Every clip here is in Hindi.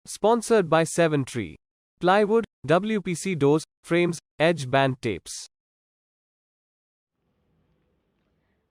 Sponsored by Seven Tree Plywood, WPC doors, frames, edge band tapes.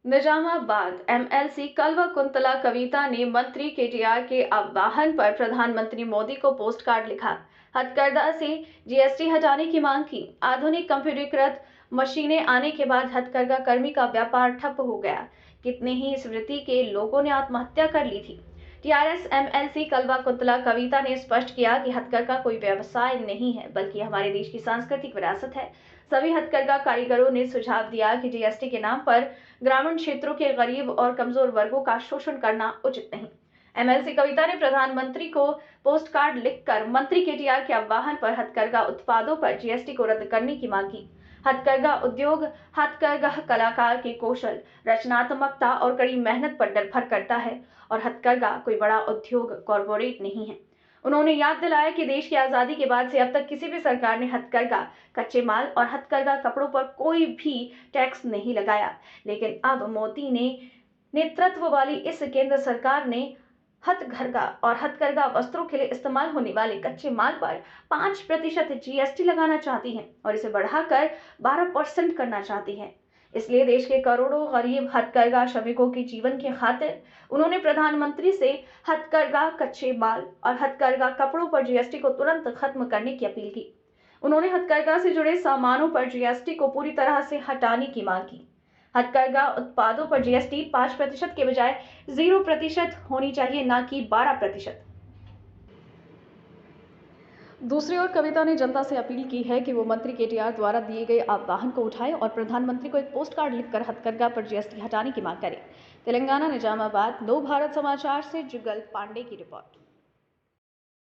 Nizamabad MLC Kalvakuntla Kavitha ने मंत्री केटीआर के आह्वान पर प्रधानमंत्री मोदी को पोस्ट कार्ड लिखा। हथकरघा से जीएसटी हटाने की मांग की। आधुनिक कंप्यूटरीकृत मशीनें आने के बाद हथकरघा कर्मी का व्यापार ठप हो गया। कितने ही इस वृत्ति के लोगों ने आत्महत्या कर ली थी। TRS MLC Kalvakuntla Kavitha ने स्पष्ट किया कि हथकरघा कोई व्यवसाय नहीं है, बल्कि हमारे देश की सांस्कृतिक विरासत है। सभी हथकरघा कारीगरों ने सुझाव दिया कि जीएसटी के नाम पर ग्रामीण क्षेत्रों के गरीब और कमजोर वर्गों का शोषण करना उचित नहीं। एमएलसी कविता ने प्रधानमंत्री को पोस्ट कार्ड लिखकर मंत्री केटीआर के आह्वान पर हथकरघा उत्पादों पर जीएसटी को रद्द करने की मांग की। हथकरघा उद्योग हथकरघा कलाकार के कौशल, रचनात्मकता और कड़ी मेहनत पर निर्भर करता है और हथकरघा कोई बड़ा उद्योग कॉरपोरेट नहीं है। उन्होंने याद दिलाया कि देश की आजादी के बाद से अब तक किसी भी सरकार ने हथकरघा, कच्चे माल और हथकरघा कपड़ों पर कोई भी टैक्स नहीं लगाया, लेकिन अब मोदी ने नेतृत्व वाली इस केंद्र सरकार ने हथकरघा और हथकरघा वस्त्रों के लिए इस्तेमाल होने वाले कच्चे माल पर 5% जीएसटी लगाना चाहती है और इसे बढ़ाकर 12% करना चाहती है। इसलिए देश के करोड़ों गरीब हथकरघा श्रमिकों के जीवन की खातिर उन्होंने प्रधानमंत्री से हथकरघा, कच्चे माल और हथकरघा कपड़ों पर जीएसटी को तुरंत खत्म करने की अपील की। उन्होंने हथकरघा से जुड़े सामानों पर जीएसटी को पूरी तरह से हटाने की मांग की। हथकरघा उत्पादों पर जीएसटी 5% के बजाय 0% होनी चाहिए, न कि 12%। दूसरी ओर कविता ने जनता से अपील की है कि वो मंत्री केटीआर द्वारा दिए गए आह्वान को उठाएं और प्रधानमंत्री को एक पोस्ट कार्ड लिखकर हथकरघा पर जीएसटी हटाने की मांग करें। तेलंगाना निजामाबाद, नव भारत समाचार से जुगल पांडे की रिपोर्ट।